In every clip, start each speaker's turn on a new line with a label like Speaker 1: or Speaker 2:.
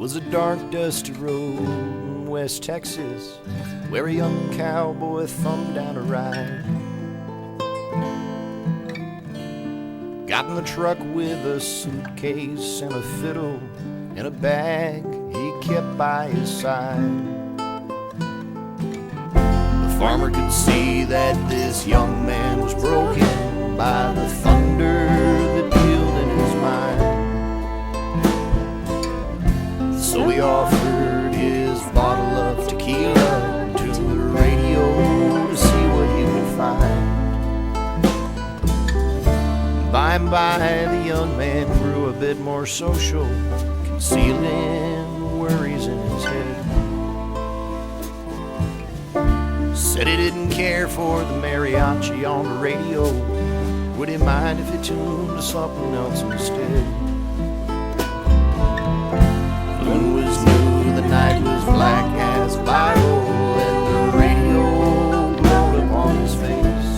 Speaker 1: was a dark, dusty road in West Texas where a young cowboy thumbed down a ride. Got in the truck with a suitcase and a fiddle and a bag he kept by his side. The farmer could see that this young man was broken by the thunder that pealed in his mind. So he offered his bottle of tequila to the radio to see what he would find. By and by, the young man grew a bit more social, concealing worries in his head. Said he didn't care for the mariachi on the radio. Would he mind if he tuned to something else instead? The moon was new, the night was black as a Bible, and the radio glowed upon his face.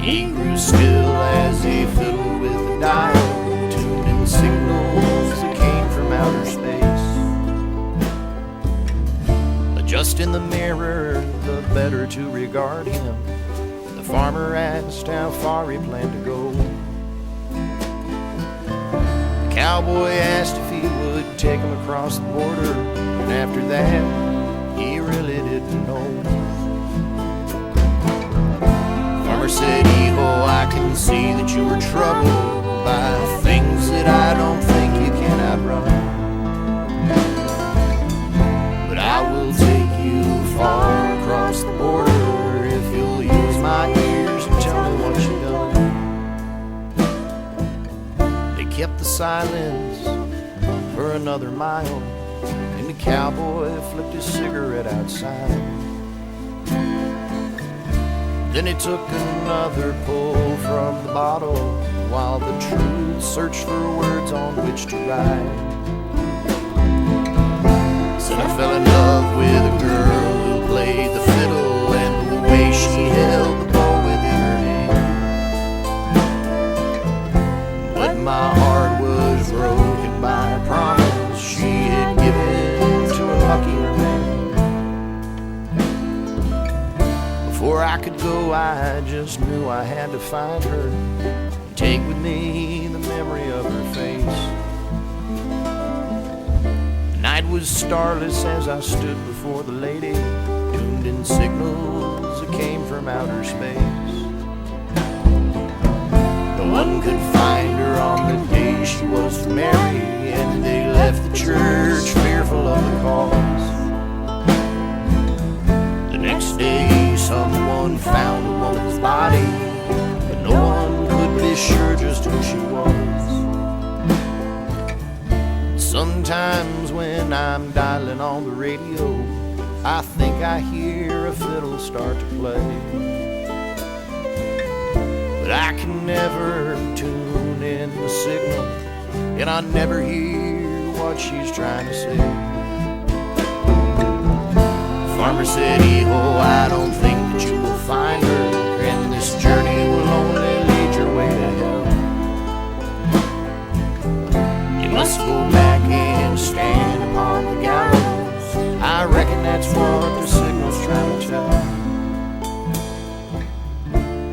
Speaker 1: He grew still as he fiddled with the dial, tuned in signals that came from outer space. Adjusting the mirror, the better to regard him, the farmer asked how far he planned to go. The cowboy asked if he would take him across the border, and after that, he really didn't know. The farmer said, "Eho, I can see that you were troubled by things that I don't think you can outrun. But I will take you far across the border if you'll use my ears and tell me what you've done." They kept the silence for another mile, and the cowboy flipped his cigarette outside. Then he took another pull from the bottle while the truth searched for words on which to write. Said, "I fell in love with a girl who played the fiddle, and the way she held the bow within her hand. But my heart was broken by a promise she had given to a luckier man. Before I could go, I just knew I had to find her and take with me the memory of her face. The night was starless as I stood before the lady, tuned in signals that came from outer space. No one could find her on the day she was to marry, and they left the church fearful of the cause. The next day, someone found a woman's body, but no one could be sure just who she was. Sometimes when I'm dialing on the radio, I think I hear a fiddle start to play, but I can never tune in the signal, and I never hear what she's trying to say. The farmer said, "Eho, I don't think that you will find her, and this journey will only lead your way to hell. You must go back and stand upon the gallows. I reckon that's what the signal's trying to tell."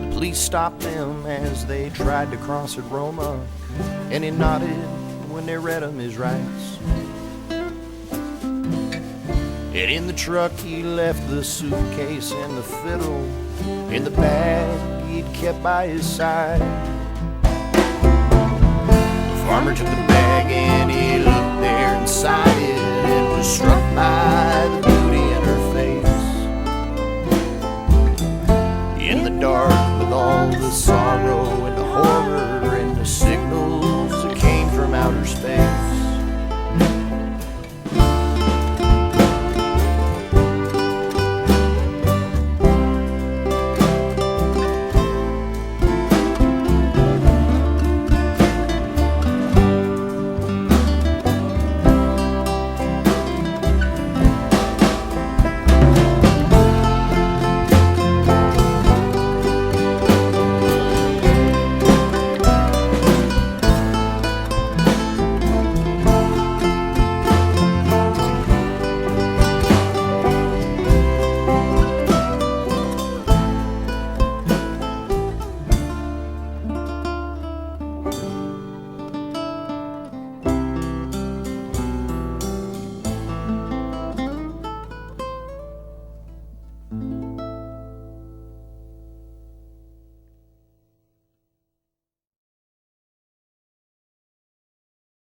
Speaker 1: The police stopped them as they tried to cross at Roma, and he nodded when they read him his rights. And in the truck he left the suitcase and the fiddle in the bag he'd kept by his side. The farmer took the bag and he looked there inside it and was struck